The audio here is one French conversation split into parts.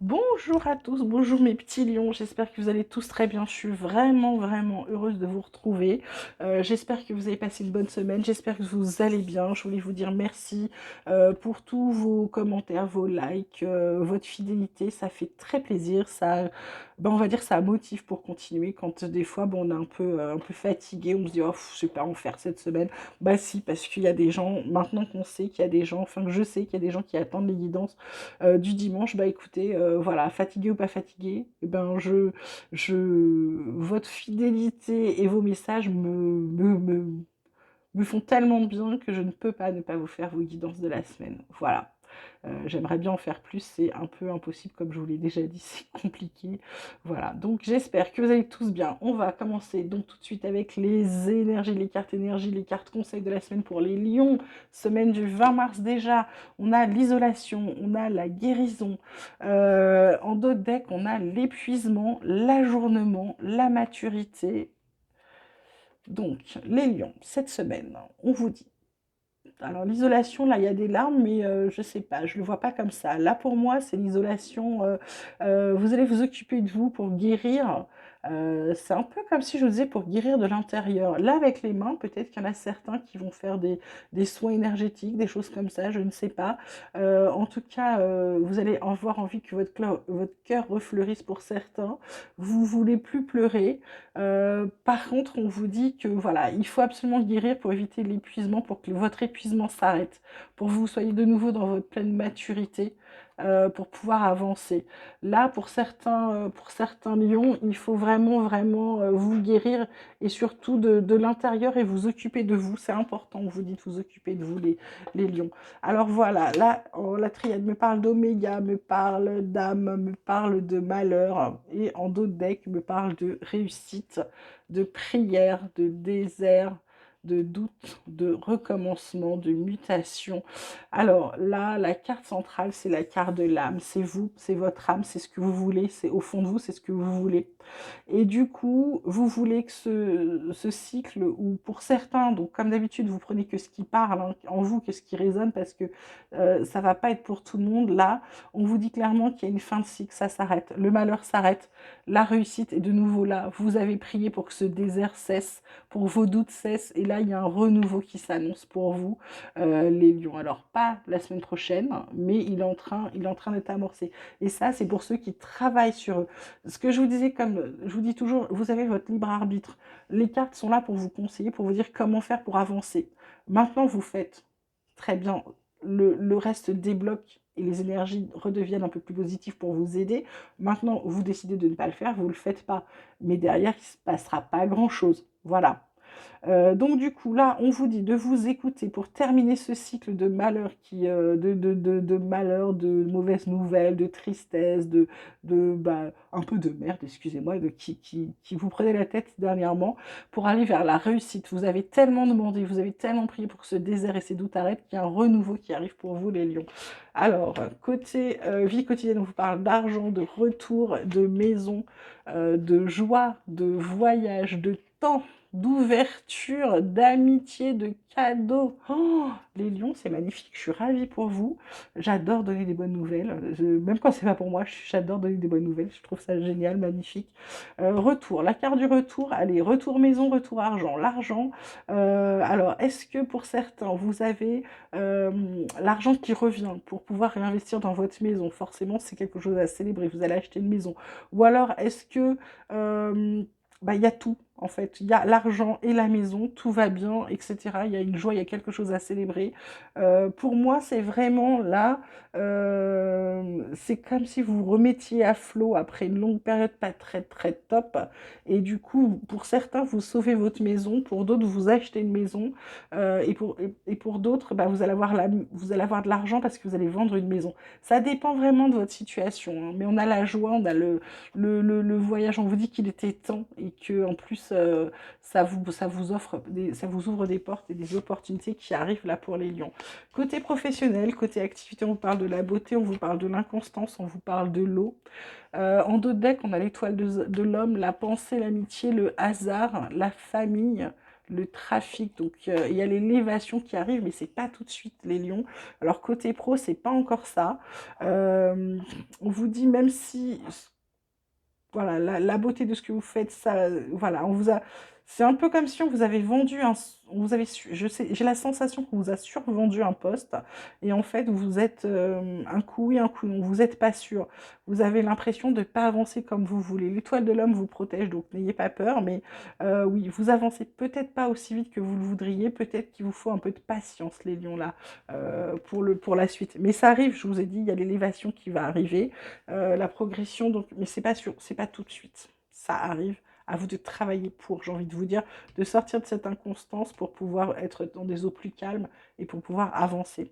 Bonjour à tous, bonjour mes petits lions, j'espère que vous allez tous très bien, je suis vraiment heureuse de vous retrouver. J'espère que vous avez passé une bonne semaine, j'espère que vous allez bien. Je voulais vous dire merci pour tous vos commentaires, vos likes, votre fidélité, ça fait très plaisir, ça, on va dire ça motive pour continuer quand des fois on est un peu fatigué, on se dit oh, je sais pas en faire cette semaine. Bah si, parce qu'il y a des gens, maintenant qu'on sait qu'il y a des gens, enfin que je sais qu'il y a des gens qui attendent les guidances du dimanche, bah écoutez, voilà, fatigué ou pas fatigué, eh ben votre fidélité et vos messages me font tellement de bien que je ne peux pas ne pas vous faire vos guidances de la semaine. Voilà. J'aimerais bien en faire plus, c'est un peu impossible, comme je vous l'ai déjà dit, c'est compliqué. Voilà, donc j'espère que vous allez tous bien. On va commencer donc tout de suite avec les énergies, les cartes conseils de la semaine pour les lions. Semaine du 20 mars déjà, on a l'isolation, on a la guérison. En d'autres decks, on a l'épuisement, l'ajournement, la maturité. Donc, les lions, cette semaine, on vous dit alors l'isolation, là, il y a des larmes, mais je sais pas, je le vois pas comme ça. Là, pour moi, c'est l'isolation. Vous allez vous occuper de vous pour guérir. C'est un peu comme si je vous disais pour guérir de l'intérieur. Là, avec les mains, peut-être qu'il y en a certains qui vont faire des soins énergétiques, des choses comme ça, je ne sais pas. En tout cas, vous allez avoir envie que votre cœur refleurisse pour certains. Vous voulez plus pleurer. Par contre, on vous dit que voilà, il faut absolument guérir pour éviter l'épuisement, pour que votre épuisement s'arrête, pour que vous soyez de nouveau dans votre pleine maturité, pour pouvoir avancer. Là, pour certains lions, il faut vraiment vous guérir et surtout de l'intérieur et vous occuper de vous. C'est important, on vous dit de vous occuper de vous, les lions. Alors voilà, là, la triade me parle d'oméga, me parle d'âme, me parle de malheur, et en d'autres decks me parle de réussite, de prière, de désert, de doute, de recommencement, de mutation. Alors là, la carte centrale, c'est la carte de l'âme. C'est vous, c'est votre âme, c'est ce que vous voulez, c'est au fond de vous, c'est ce que vous voulez. Et du coup, vous voulez que ce cycle, où pour certains, donc comme d'habitude, vous prenez que ce qui parle hein, en vous, que ce qui résonne, parce que ça va pas être pour tout le monde. Là, on vous dit clairement qu'il y a une fin de cycle, ça s'arrête. Le malheur s'arrête, la réussite est de nouveau là. Vous avez prié pour que ce désert cesse, pour que vos doutes cessent. Et là, il y a un renouveau qui s'annonce pour vous, les lions. Alors, pas la semaine prochaine, mais il est en train d'être amorcé. Et ça, c'est pour ceux qui travaillent sur eux. Ce que je vous disais, comme je vous dis toujours, vous avez votre libre arbitre. Les cartes sont là pour vous conseiller, pour vous dire comment faire pour avancer. Maintenant, vous faites très bien. Le reste débloque et les énergies redeviennent un peu plus positives pour vous aider. Maintenant, vous décidez de ne pas le faire, vous ne le faites pas. Mais derrière, il ne se passera pas grand-chose. Voilà. Donc du coup, là, on vous dit de vous écouter pour terminer ce cycle de malheur, de malheur, de mauvaises nouvelles, de tristesse, un peu de merde, excusez-moi, qui vous prenait la tête dernièrement, pour aller vers la réussite. Vous avez tellement demandé, vous avez tellement prié pour que ce désert et ces doutes arrêtent, qu'il y a un renouveau qui arrive pour vous, les lions. Alors, côté vie quotidienne, on vous parle d'argent, de retour, de maison, de joie, de voyage, de temps, d'ouverture, d'amitié, de cadeaux. Oh, les lions, c'est magnifique. Je suis ravie pour vous. J'adore donner des bonnes nouvelles. Même quand c'est pas pour moi, j'adore donner des bonnes nouvelles. Je trouve ça génial, magnifique. Retour, la carte du retour. Allez, retour maison, retour argent. L'argent. Alors, est-ce que pour certains, vous avez l'argent qui revient pour pouvoir réinvestir dans votre maison? Forcément, c'est quelque chose à célébrer. Vous allez acheter une maison. Ou alors, est-ce que il y a tout, en fait. Il y a l'argent et la maison, tout va bien, etc. Il y a une joie, il y a quelque chose à célébrer. Pour moi, c'est vraiment là, c'est comme si vous vous remettiez à flot après une longue période pas très top. Et du coup, pour certains, vous sauvez votre maison, pour d'autres, vous achetez une maison. Et pour d'autres, vous allez avoir vous allez avoir de l'argent parce que vous allez vendre une maison. Ça dépend vraiment de votre situation, hein. Mais on a la joie, on a le voyage, on vous dit qu'il était temps et que en plus ça vous ouvre des portes et des opportunités qui arrivent là pour les lions. Côté professionnel, côté activité, on vous parle de la beauté, on vous parle de l'inconstance, on vous parle de l'eau. En dos de deck, on a l'étoile de l'homme, la pensée, l'amitié, le hasard, la famille, le trafic, donc il y a l'élévation qui arrive, mais c'est pas tout de suite les lions. Alors côté pro, c'est pas encore ça. On vous dit même si voilà, la beauté de ce que vous faites, ça, voilà, on vous a, c'est un peu comme si on vous avait vendu on vous avait, je sais, j'ai la sensation qu'on vous a survendu un poste, et en fait, vous êtes un coup oui, un coup non, vous n'êtes pas sûr, vous avez l'impression de ne pas avancer comme vous voulez. L'étoile de l'homme vous protège, donc n'ayez pas peur, mais oui, vous avancez peut-être pas aussi vite que vous le voudriez, peut-être qu'il vous faut un peu de patience, les lions là, pour la suite. Mais ça arrive, je vous ai dit, il y a l'élévation qui va arriver. La progression, donc, mais c'est pas sûr, c'est pas tout de suite. Ça arrive. À vous de travailler pour, j'ai envie de vous dire, de sortir de cette inconstance pour pouvoir être dans des eaux plus calmes et pour pouvoir avancer.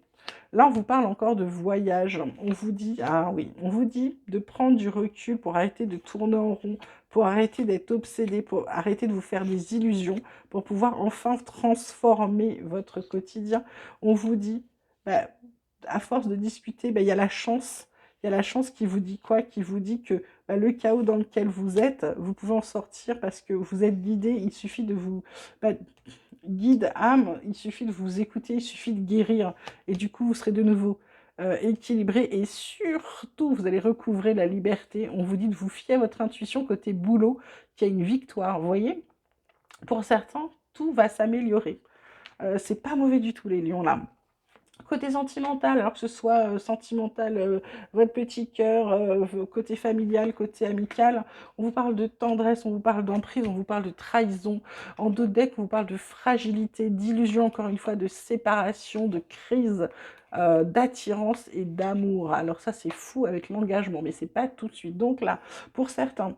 Là, on vous parle encore de voyage. On vous dit, ah oui, on vous dit de prendre du recul pour arrêter de tourner en rond, pour arrêter d'être obsédé, pour arrêter de vous faire des illusions, pour pouvoir enfin transformer votre quotidien. On vous dit, bah, à force de discuter, bah, il y a la chance. Il y a la chance qui vous dit quoi? Qui vous dit que bah, le chaos dans lequel vous êtes, vous pouvez en sortir parce que vous êtes guidé. Il suffit de vous... bah, guide, âme, il suffit de vous écouter, il suffit de guérir. Et du coup, vous serez de nouveau équilibré. Et surtout, vous allez recouvrer la liberté. On vous dit de vous fier à votre intuition côté boulot, qu'il y a une victoire. Vous voyez? Pour certains, tout va s'améliorer. C'est pas mauvais du tout, les lions, là. Côté sentimental, alors que ce soit sentimental, votre petit cœur, côté familial, côté amical, on vous parle de tendresse, on vous parle d'emprise, on vous parle de trahison. En dos de deck, on vous parle de fragilité, d'illusion, encore une fois, de séparation, de crise, d'attirance et d'amour. Alors ça, c'est fou avec l'engagement, mais c'est pas tout de suite. Donc là, pour certains,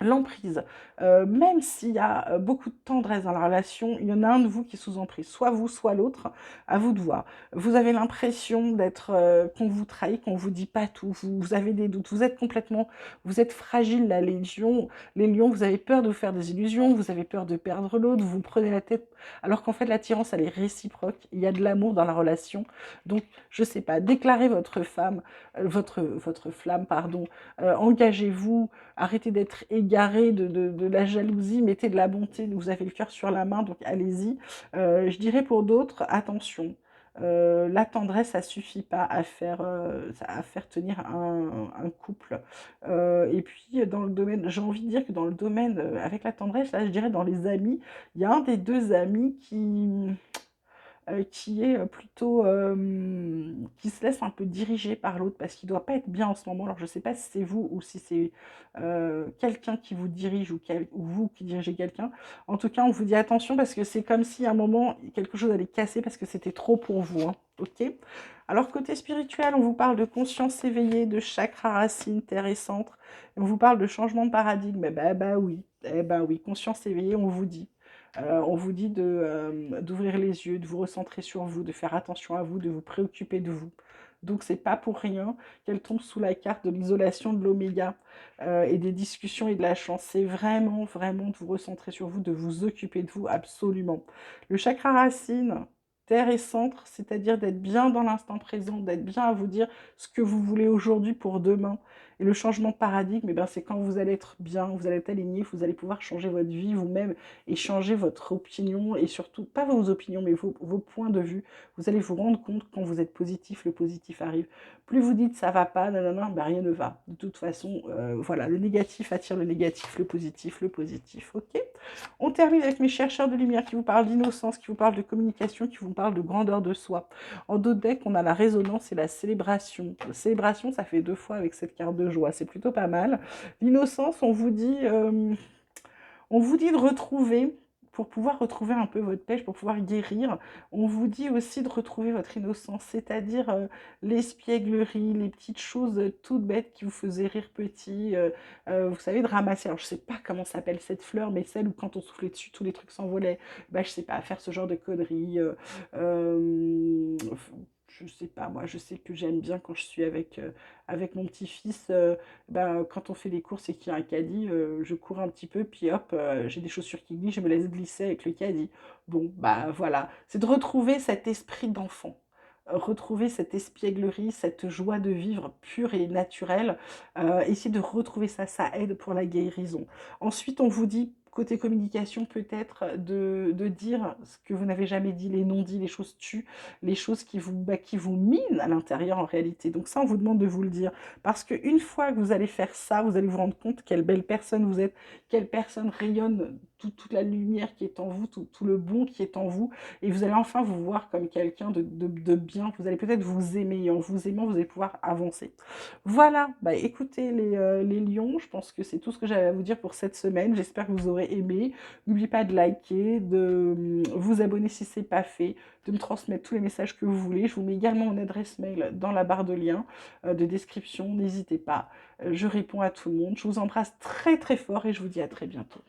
l'emprise, même s'il y a beaucoup de tendresse dans la relation, il y en a un de vous qui est sous emprise, soit vous, soit l'autre, à vous de voir. Vous avez l'impression d'être, qu'on vous trahit, qu'on vous dit pas tout, vous avez des doutes, vous êtes complètement, vous êtes fragile, la légion, les lions, vous avez peur de vous faire des illusions, vous avez peur de perdre l'autre, vous vous prenez la tête, alors qu'en fait l'attirance, elle est réciproque, il y a de l'amour dans la relation, donc je sais pas, déclarez votre femme, votre flamme, pardon, engagez-vous, arrêtez d'être égaré de la jalousie, mettez de la bonté, vous avez le cœur sur la main, donc allez-y. Je dirais pour d'autres, attention, la tendresse, ça suffit pas à faire tenir un couple. Et puis, dans le domaine, j'ai envie de dire que dans le domaine, avec la tendresse, là, je dirais dans les amis, il y a un des deux amis qui est plutôt qui se laisse un peu diriger par l'autre parce qu'il ne doit pas être bien en ce moment. Alors je ne sais pas si c'est vous ou si c'est quelqu'un qui vous dirige ou vous qui dirigez quelqu'un. En tout cas, on vous dit attention parce que c'est comme si à un moment quelque chose allait casser parce que c'était trop pour vous. Hein, ok. Alors côté spirituel, on vous parle de conscience éveillée, de chakra racine, terre et centre. Et on vous parle de changement de paradigme. Bah oui, eh ben oui, conscience éveillée, on vous dit. On vous dit d'ouvrir les yeux, de vous recentrer sur vous, de faire attention à vous, de vous préoccuper de vous. Donc c'est pas pour rien qu'elle tombe sous la carte de l'isolation de l'oméga et des discussions et de la chance. C'est vraiment, vraiment de vous recentrer sur vous, de vous occuper de vous absolument. Le chakra racine, terre et centre, c'est-à-dire d'être bien dans l'instant présent, d'être bien à vous dire ce que vous voulez aujourd'hui pour demain. Et le changement de paradigme, eh ben, c'est quand vous allez être bien, vous allez être aligné, vous allez pouvoir changer votre vie vous-même et changer votre opinion et surtout, pas vos opinions, mais vos points de vue. Vous allez vous rendre compte quand vous êtes positif, le positif arrive. Plus vous dites ça va pas, nanana, ben rien ne va. De toute façon, voilà, le négatif attire le positif, ok? On termine avec mes chercheurs de lumière qui vous parlent d'innocence, qui vous parlent de communication, qui vous parlent de grandeur de soi. En dos de deck, on a la résonance et la célébration. La célébration, ça fait 2 fois avec cette carte de joie, c'est plutôt pas mal. L'innocence, on vous dit de retrouver, pour pouvoir retrouver un peu votre pêche, pour pouvoir guérir, on vous dit aussi de retrouver votre innocence, c'est-à-dire l'espièglerie, les petites choses toutes bêtes qui vous faisaient rire petit, vous savez, de ramasser, alors je sais pas comment s'appelle cette fleur, mais celle où quand on soufflait dessus, tous les trucs s'envolaient, bah je sais pas, faire ce genre de conneries, euh, je sais pas, moi je sais que j'aime bien quand je suis avec mon petit-fils, ben, quand on fait les courses et qu'il y a un caddie, je cours un petit peu, puis hop, j'ai des chaussures qui glissent, je me laisse glisser avec le caddie. Bon, bah voilà, c'est de retrouver cet esprit d'enfant, retrouver cette espièglerie, cette joie de vivre pure et naturelle, essayer de retrouver ça, ça aide pour la guérison. Ensuite, on vous dit côté communication peut-être, de dire ce que vous n'avez jamais dit, les non-dits, les choses tues, les choses qui vous minent à l'intérieur en réalité. Donc ça, on vous demande de vous le dire. Parce qu'une fois que vous allez faire ça, vous allez vous rendre compte quelle belle personne vous êtes, quelle personne rayonne toute la lumière qui est en vous, tout le bon qui est en vous. Et vous allez enfin vous voir comme quelqu'un de bien. Vous allez peut-être vous aimer. Et en vous aimant, vous allez pouvoir avancer. Voilà, bah écoutez les lions, je pense que c'est tout ce que j'avais à vous dire pour cette semaine. J'espère que vous aurez aimé. N'oubliez pas de liker, de vous abonner si ce n'est pas fait, de me transmettre tous les messages que vous voulez. Je vous mets également mon adresse mail dans la barre de liens de description. N'hésitez pas, je réponds à tout le monde. Je vous embrasse très très fort et je vous dis à très bientôt.